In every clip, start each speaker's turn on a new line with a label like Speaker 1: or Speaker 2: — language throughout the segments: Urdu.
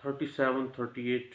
Speaker 1: 37-38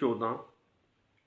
Speaker 1: 14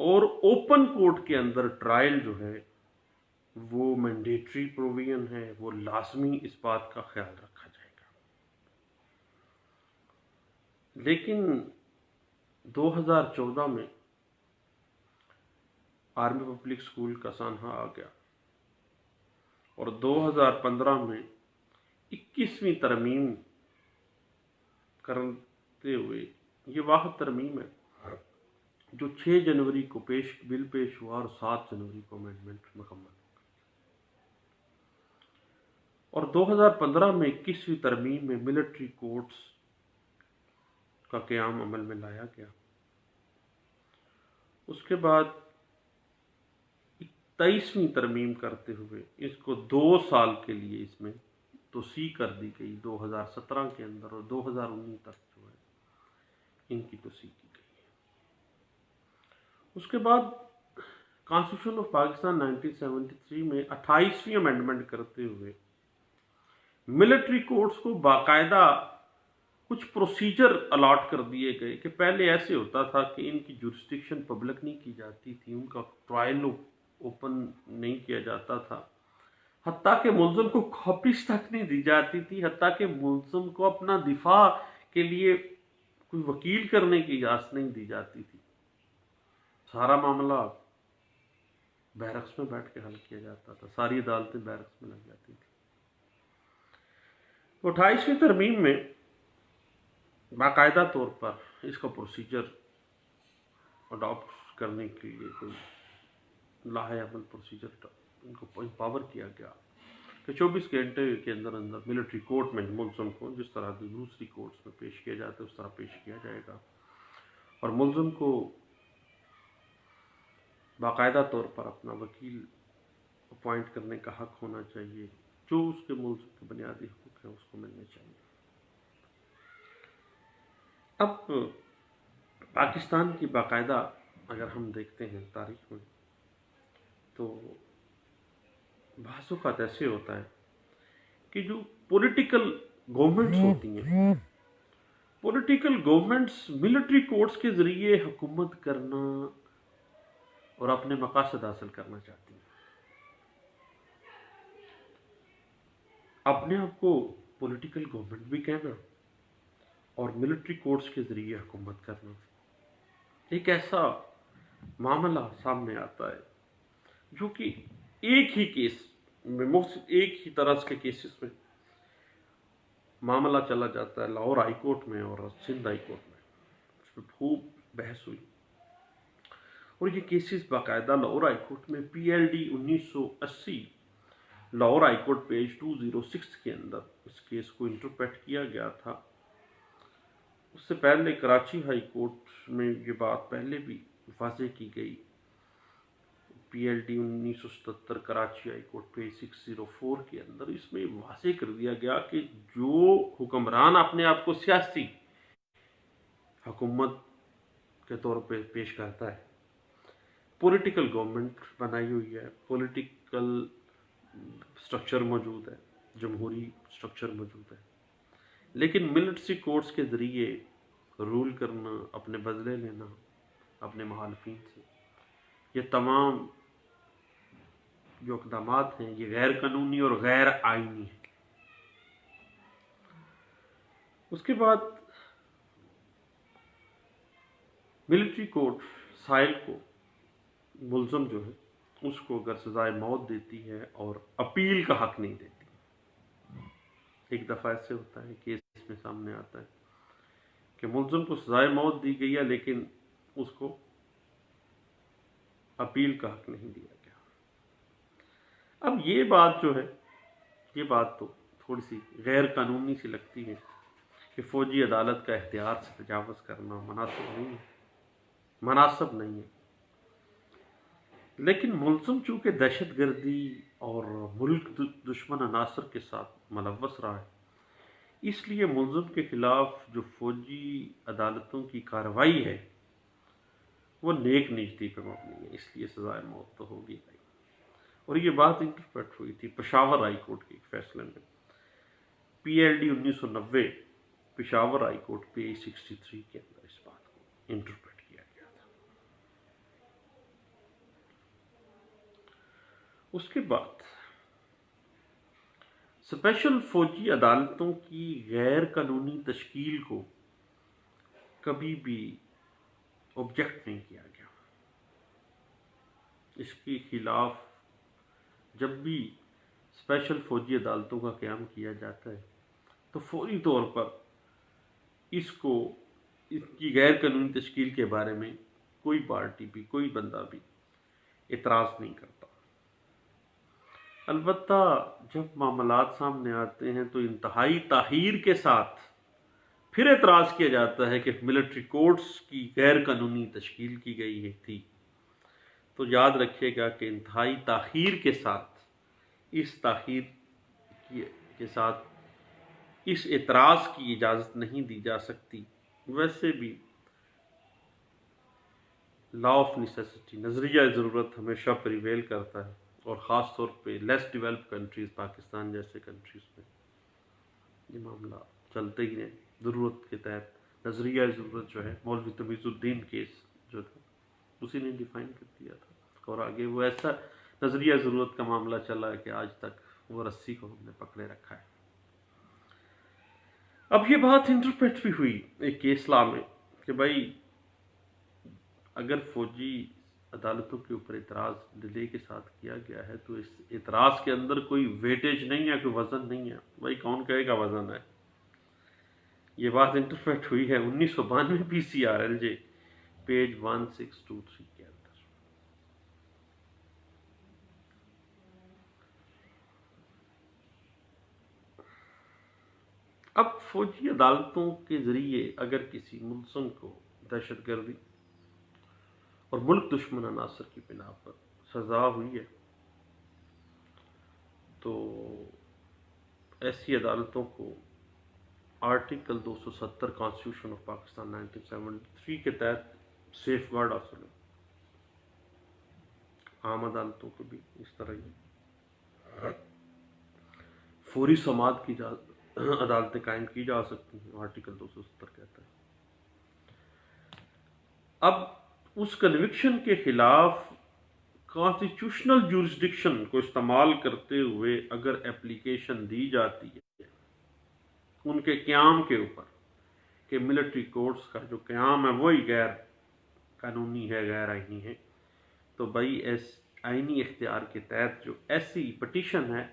Speaker 1: اور اوپن کورٹ کے اندر ٹرائل جو ہے وہ مینڈیٹری پروویژن ہے، وہ لازمی اس بات کا خیال رکھا جائے گا۔ لیکن 2014 میں آرمی پبلک اسکول کا سانحہ آ گیا اور 2015 میں 21ویں ترمیم کرتے ہوئے، یہ واحد ترمیم ہے جو 6 جنوری کو بل پیش ہوا اور 7 جنوری کو امینڈمنٹ مکمل ہو گئی، اور 2015 میں 21ویں ترمیم میں ملٹری کورٹس کا قیام عمل میں لایا گیا۔ اس کے بعد 23ویں ترمیم کرتے ہوئے اس کو 2 سال کے لیے اس میں توسیع کر دی گئی، 2017 کے اندر، اور 2019 تک جو ہے ان کی توسیع کی گئی۔ اس کے بعد کانسٹیٹیوشن آف پاکستان 1973 میں 28ویں امینڈمنٹ کرتے ہوئے ملٹری کورٹس کو باقاعدہ کچھ پروسیجر الاٹ کر دیے گئے کہ پہلے ایسے ہوتا تھا کہ ان کی جورسڈکشن پبلک نہیں کی جاتی تھی، ان کا ٹرائل اوپن نہیں کیا جاتا تھا، حتیٰ کہ ملزم کو کاپیز تک نہیں دی جاتی تھی، حتیٰ کہ ملزم کو اپنا دفاع کے لیے کوئی وکیل کرنے کی اجازت نہیں دی جاتی تھی، سارا معاملہ بیرکس میں بیٹھ کے حل کیا جاتا تھا، ساری عدالتیں بیرکس میں لگ جاتی تھی۔ 28ویں ترمیم میں باقاعدہ طور پر اس کا پروسیجر اڈاپٹ کرنے کے لیے کوئی لاہے عمل پروسیجر ان کو پاور کیا گیا کہ 24 گھنٹے کے اندر اندر ملٹری کورٹ میں ملزم کو جس طرح کی دوسری کورٹس میں پیش کیا جاتا ہے اس طرح پیش کیا جائے گا، اور ملزم کو باقاعدہ طور پر اپنا وکیل اپوائنٹ کرنے کا حق ہونا چاہیے، جو اس کے ملزم کے بنیادی حقوق ہیں اس کو ملنے چاہیے۔ اب پاکستان کی باقاعدہ اگر ہم دیکھتے ہیں تاریخ میں تو بعض اوقات ایسے ہوتا ہے کہ جو پولیٹیکل گورنمنٹس ہوتی ہیں، پولیٹیکل گورنمنٹس ملٹری کورٹس کے ذریعے حکومت کرنا اور اپنے مقاصد حاصل کرنا چاہتی ہیں، اپنے آپ کو پولیٹیکل گورنمنٹ بھی کہنا اور ملٹری کورٹس کے ذریعے حکومت کرنا، ایک ایسا معاملہ سامنے آتا ہے جو کہ ایک ہی کیس میں ایک ہی طرح کے کیسز میں معاملہ چلا جاتا ہے، لاہور ہائی کورٹ میں اور سندھ ہائی کورٹ میں، اس پہ خوب بحث ہوئی، اور یہ کیسز باقاعدہ لاہور ہائی کورٹ میں PLD 1980 Lahore high court page 206 کے اندر اس کیس کو انٹرپریٹ کیا گیا تھا۔ اس سے پہلے کراچی ہائی کورٹ میں یہ بات پہلے بھی واضح کی گئی، PLD 1977 Karachi high court page 604 کے اندر اس میں واضح کر دیا گیا کہ جو حکمران اپنے آپ کو سیاسی حکومت کے طور پہ پیش کرتا ہے، پولیٹیکل گورنمنٹ بنائی ہوئی ہے، پولیٹیکل سٹرکچر موجود ہے، جمہوری سٹرکچر موجود ہے، لیکن ملٹری کورٹس کے ذریعے رول کرنا، اپنے بدلے لینا اپنے مخالفین سے، یہ تمام جو اقدامات ہیں یہ غیر قانونی اور غیر آئینی ہیں۔ اس کے بعد ملٹری کورٹ سائل کو، ملزم جو ہے اس کو اگر سزائے موت دیتی ہے اور اپیل کا حق نہیں دیتی، ایک دفعہ ایسے ہوتا ہے کیس میں سامنے آتا ہے کہ ملزم کو سزائے موت دی گئی ہے لیکن اس کو اپیل کا حق نہیں دیا گیا۔ اب یہ بات جو ہے، یہ بات تو تھوڑی سی غیر قانونی سی لگتی ہے کہ فوجی عدالت کا اختیار سے تجاوز کرنا مناسب نہیں ہے، لیکن ملزم چونکہ دہشت گردی اور ملک دشمن عناصر کے ساتھ ملوث رہا ہے، اس لیے ملزم کے خلاف جو فوجی عدالتوں کی کارروائی ہے وہ نیک نیتی پہ مبنی ہے، اس لیے سزائے موت تو ہوگی نہیں، اور یہ بات انٹرپریٹ ہوئی تھی پشاور ہائی کورٹ کے ایک فیصلے میں، PLD 1990 Peshawar high court page 63 کے اندر اس بات کو انٹرپریٹ کیا گیا تھا۔ اس کے بعد اسپیشل فوجی عدالتوں کی غیر قانونی تشکیل کو کبھی بھی آبجیکٹ نہیں کیا گیا. اس کے خلاف جب بھی اسپیشل فوجی عدالتوں کا قیام کیا جاتا ہے تو فوری طور پر اس کی غیر قانونی تشکیل کے بارے میں کوئی پارٹی بھی، کوئی بندہ بھی اعتراض نہیں کرتا. البتہ جب معاملات سامنے آتے ہیں تو انتہائی تاخیر کے ساتھ پھر اعتراض کیا جاتا ہے کہ ملٹری کورٹس کی غیر قانونی تشکیل کی گئی تھی. تو یاد رکھیے گا کہ انتہائی تاخیر کے ساتھ اس تاخیر کے ساتھ اس اعتراض کی اجازت نہیں دی جا سکتی. ویسے بھی لا آف نیسیسٹی، نظریہ ضرورت ہمیشہ پریویل کرتا ہے، اور خاص طور پہ لیس ڈیولپ کنٹریز، پاکستان جیسے کنٹریز میں یہ معاملہ چلتے ہی رہے. ضرورت کے تحت نظریہ ضرورت جو ہے مولوی تمیز الدین کیس جو تھا اسی نے ڈیفائن کر دیا تھا، اور آگے وہ ایسا نظریہ ضرورت کا معاملہ چلا ہے کہ آج تک وہ رسی کو ہم نے پکڑے رکھا ہے. اب یہ بات انٹرپریٹ بھی ہوئی ایک کیس لا میں کہ بھائی اگر فوجی عدالتوں کے اوپر اعتراض ڈیلے کے ساتھ کیا گیا ہے تو اس اعتراض کے اندر کوئی ویٹیج نہیں ہے، کوئی وزن نہیں ہے. بھائی کون کہے گا وزن ہے؟ یہ بات انٹرپریٹ ہوئی ہے 1992 PCRLJ پیج 1623 کے اندر. اب فوجی عدالتوں کے ذریعے اگر کسی ملزم کو دہشت گردی اور ملک دشمن عناصر کی بنا پر سزا ہوئی ہے تو ایسی عدالتوں کو آرٹیکل 270 کانسٹیٹیوشن آف پاکستان 1973 کے تحت سیف گارڈ حاصل ہے. عام عدالتوں کو بھی اس طرح ہی فوری سماعت کی عدالتیں قائم کی جا سکتی ہیں، آرٹیکل 270 کہتا ہے. اب اس کنوکشن کے خلاف کانسٹیٹیوشنل جورسڈکشن کو استعمال کرتے ہوئے اگر اپلیکیشن دی جاتی ہے ان کے قیام کے اوپر کہ ملٹری کورٹس کا جو قیام ہے وہی غیر قانونی ہے، غیر آئینی ہے، تو بھائی آئینی اختیار کے تحت جو ایسی پٹیشن ہے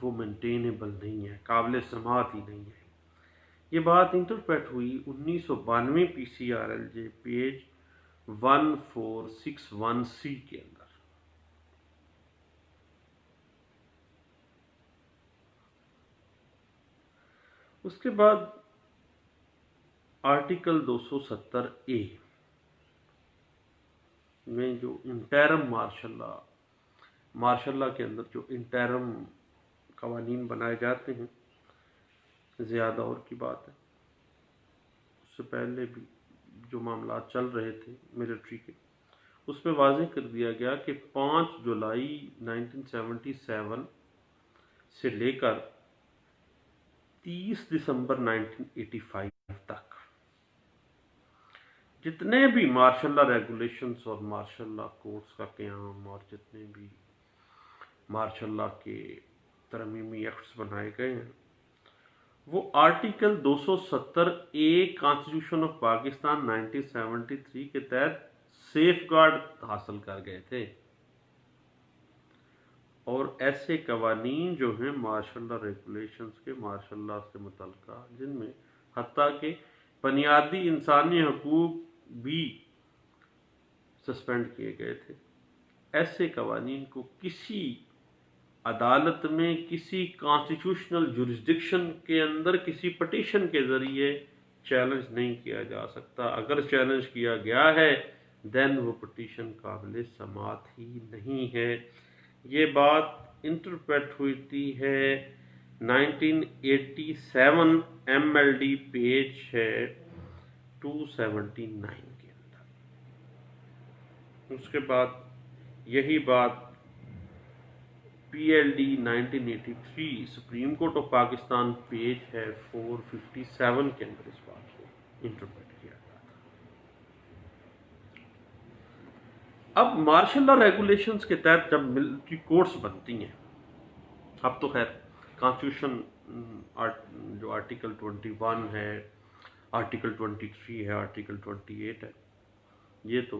Speaker 1: وہ مینٹینیبل نہیں ہے، قابل سماعت ہی نہیں ہے. یہ بات انٹرپریٹ ہوئی 1992 PCRLJ پیج 1461C کے اندر. اس کے بعد آرٹیکل 270A میں جو انٹرم مارشل لا کے اندر جو انٹرم قوانین بنائے جاتے ہیں، زیادہ اور کی بات ہے. اس سے پہلے بھی جو معاملات چل رہے تھے ملٹری کے، اس میں واضح کر دیا گیا کہ 5 جولائی 1977 سے لے کر 30 دسمبر 1985 تک جتنے بھی مارشل لا ریگولیشنز اور مارشل لا کورٹس کا قیام اور جتنے بھی مارشل لا کے ترمیمی ایکٹس بنائے گئے ہیں وہ article 270A constitution of Pakistan 1973 کے تحت سیف گارڈ حاصل کر گئے تھے. اور ایسے قوانین جو ہیں مارشل لا ریگولیشنز کے مارشل لا سے متعلقہ، جن میں حتیٰ کہ بنیادی انسانی حقوق بھی سسپینڈ کیے گئے تھے، ایسے قوانین کو کسی عدالت میں کسی کانسٹیٹیوشنل جورسڈکشن کے اندر کسی پٹیشن کے ذریعے چیلنج نہیں کیا جا سکتا. اگر چیلنج کیا گیا ہے دین وہ پٹیشن قابل سماعت ہی نہیں ہے. یہ بات انٹرپریٹ ہوتی ہے 1987 MLD پیج ہے 279 کے اندر. اس کے بعد یہی بات PLD 1983 supreme court of Pakistan page ہے 457 کے اندر اس بات کو انٹرپریٹ کیا گیا تھا. اب مارشل لا ریگولیشنز کے تحت جب ملٹری کورٹس بنتی ہیں، اب تو خیر کانسٹیٹیوشن جو آرٹیکل 21 ہے، آرٹیکل 23 ہے، آرٹیکل 28 ہے، یہ تو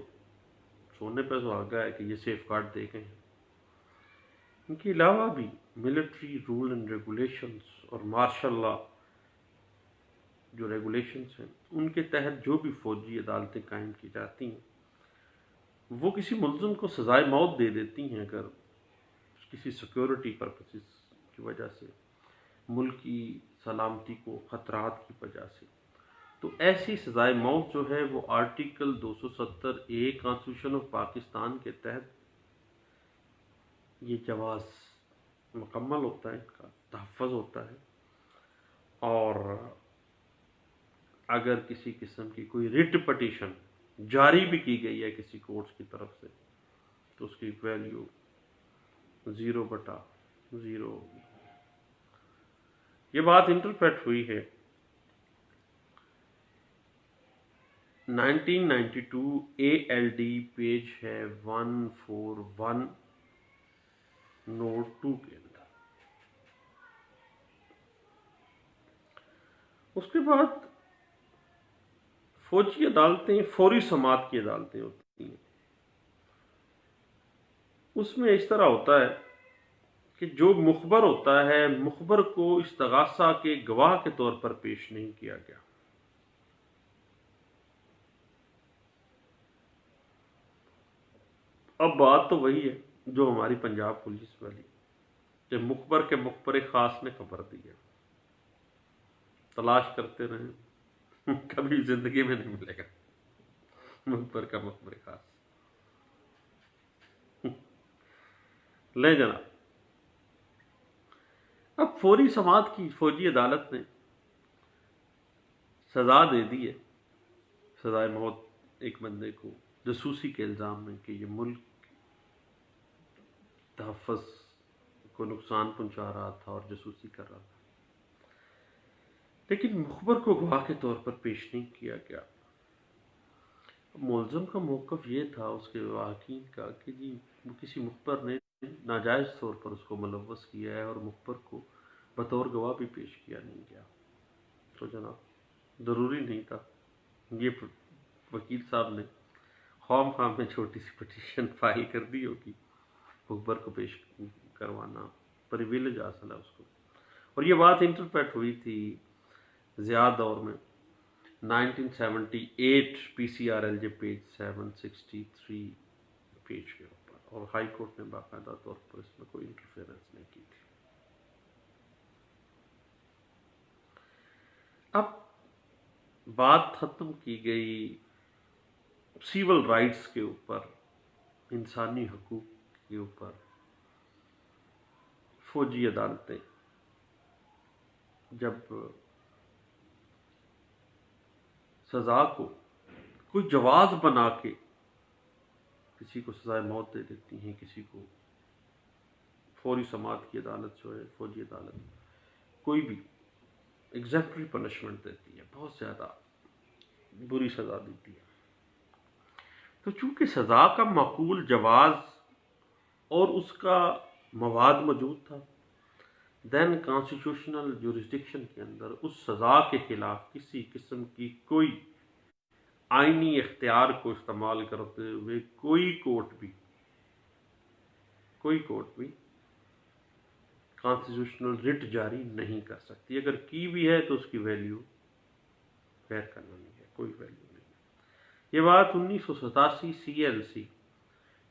Speaker 1: سونے پہ سہاگا ہے کہ یہ سیف گارڈ دے گئے ہیں۔ ان کے علاوہ بھی ملٹری رول اینڈ ریگولیشنز اور مارشل لا جو ریگولیشنز ہیں، ان کے تحت جو بھی فوجی عدالتیں قائم کی جاتی ہیں، وہ کسی ملزم کو سزائے موت دے دیتی ہیں اگر کسی سیکیورٹی پرپسز کی وجہ سے، ملک کی سلامتی کو خطرات کی وجہ سے، تو ایسی سزائے موت جو ہے وہ article 270A constitution of Pakistan کے تحت یہ جواز مکمل ہوتا ہے، ان کا تحفظ ہوتا ہے۔ اور اگر کسی قسم کی کوئی ریٹ پٹیشن جاری بھی کی گئی ہے کسی کورٹس کی طرف سے، تو اس کی ویلیو 0/0 ہوگی۔ یہ بات انٹرپریٹ ہوئی ہے 1992 ALD پیج ہے 141 نوٹ 2 کے اندر۔ اس کے بعد فوجی عدالتیں فوری سماعت کی عدالتیں ہوتی ہیں۔ اس میں اس طرح ہوتا ہے کہ جو مخبر ہوتا ہے، مخبر کو استغاثہ کے گواہ کے طور پر پیش نہیں کیا گیا۔ اب بات تو وہی ہے جو ہماری پنجاب پولیس والی، کہ مخبر کے مخبر خاص نے خبر دی ہے، تلاش کرتے رہیں کبھی زندگی میں نہیں ملے گا مخبر کا مخبر خاص۔ لے جناب، اب فوری سماعت کی فوجی عدالت نے سزا دے دی ہے، سزائے موت ایک بندے کو جاسوسی کے الزام میں کہ یہ ملک تحفظ کو نقصان پہنچا رہا تھا اور جاسوسی کر رہا تھا، لیکن مخبر کو گواہ کے طور پر پیش نہیں کیا گیا۔ ملزم کا موقف یہ تھا اس کے واقعین کا کہ جی کسی مخبر نے ناجائز طور پر اس کو ملوث کیا ہے اور مخبر کو بطور گواہ بھی پیش کیا نہیں گیا، تو جناب ضروری نہیں تھا یہ وکیل صاحب نے خام خام میں چھوٹی سی پٹیشن فائل کر دی ہوگی مخبر کو پیش کروانا، پریویلیج حاصل ہے اس کو۔ اور یہ بات انٹرپریٹ ہوئی تھی زیاد دور میں 1978 PCRLJ پیج 763 پیج کے اوپر، اور ہائی کورٹ نے باقاعدہ طور پر اس میں کوئی انٹرفیئرنس نہیں کی تھی۔ اب بات ختم کی گئی سیول رائٹس کے اوپر، انسانی حقوق کے اوپر۔ فوجی عدالتیں جب سزا کو کوئی جواز بنا کے کسی کو سزائے موت دے دیتی ہیں، کسی کو فوری سماعت کی عدالت جو ہے فوجی عدالت کوئی بھی ایگزیمپٹری پنشمنٹ دیتی ہے، بہت زیادہ بری سزا دیتی ہے، تو چونکہ سزا کا معقول جواز اور اس کا مواد موجود تھا، دین کانسٹیٹیوشنل جورسڈکشن کے اندر اس سزا کے خلاف کسی قسم کی کوئی آئینی اختیار کو استعمال کرتے ہوئے کوئی کورٹ بھی کانسٹیٹیوشنل ریٹ جاری نہیں کر سکتی۔ اگر کی بھی ہے تو اس کی ویلیو غیر قانونی ہے، کوئی ویلیو نہیں ہے۔ یہ بات 1987 CLC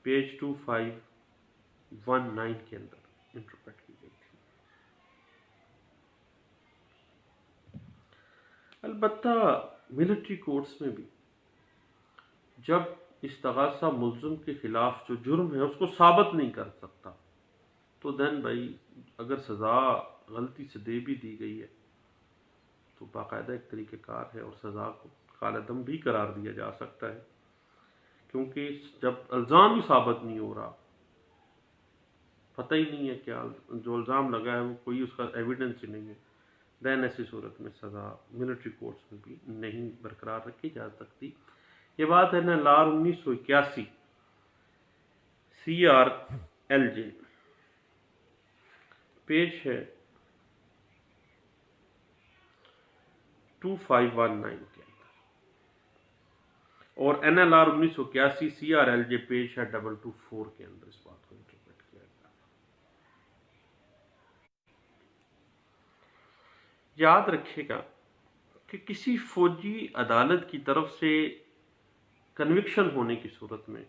Speaker 1: پیج 2519 کے اندر انٹرپریٹ کی گئی تھی۔ البتہ ملٹری کورٹس میں بھی جب استغاثہ ملزم کے خلاف جو جرم ہے اس کو ثابت نہیں کر سکتا، تو دین بھائی اگر سزا غلطی سے دے بھی دی گئی ہے تو باقاعدہ ایک طریقہ کار ہے اور سزا کو کالعدم بھی قرار دیا جا سکتا ہے، کیونکہ جب الزام ہی ثابت نہیں ہو رہا، پتہ ہی نہیں ہے کیا جو الزام لگا ہے وہ کوئی اس کا ایویڈنس ہی نہیں ہے، دین ایسی صورت میں سزا ملٹری کورٹس میں بھی نہیں برقرار رکھی جا سکتی۔ یہ بات ہے نا لار 1981 CRLJ پیج ہے 2519 کے اندر، اور NLR 1981 CRLJ پیج ہے 224 کے اندر اس بات کو انٹرپریٹ کیا گیا۔ یاد رکھے گا کہ کسی فوجی عدالت کی طرف سے کنوکشن ہونے کی صورت میں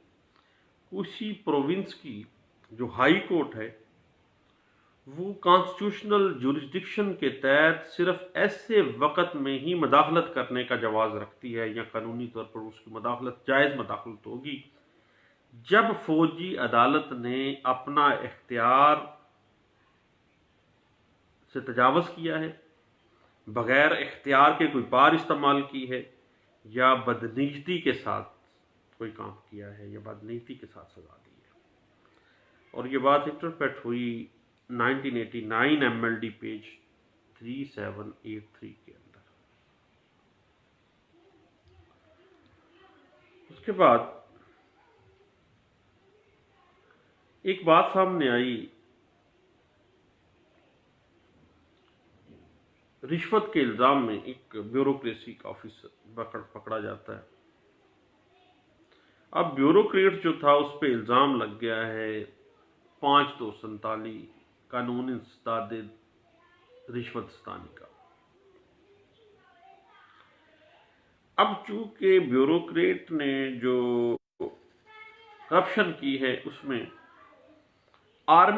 Speaker 1: اسی پروونس کی جو ہائی کورٹ ہے وہ کانسٹیٹیوشنل جورسڈکشن کے تحت صرف ایسے وقت میں ہی مداخلت کرنے کا جواز رکھتی ہے، یا قانونی طور پر اس کی مداخلت جائز مداخلت ہوگی، جب فوجی عدالت نے اپنا اختیار سے تجاوز کیا ہے، بغیر اختیار کے کوئی پار استعمال کی ہے، یا بدنیتی کے ساتھ کوئی کام کیا ہے، یا بدنیتی کے ساتھ سزا دی ہے۔ اور یہ بات انٹرپریٹ ہوئی 1989 MLD پیج 3783 کے اندر۔ اس کے بعد ایک بات سامنے آئی، رشوت کے الزام میں ایک بیوروکریسی کا آفیسر پکڑا جاتا ہے۔ اب بیوروکریٹ جو تھا اس پہ الزام لگ گیا ہے 5247 قانون انسداد رشوت ستانی کا۔ اب چونکہ بیوروکریٹ نے جو کرپشن کی ہے اس میں آرمی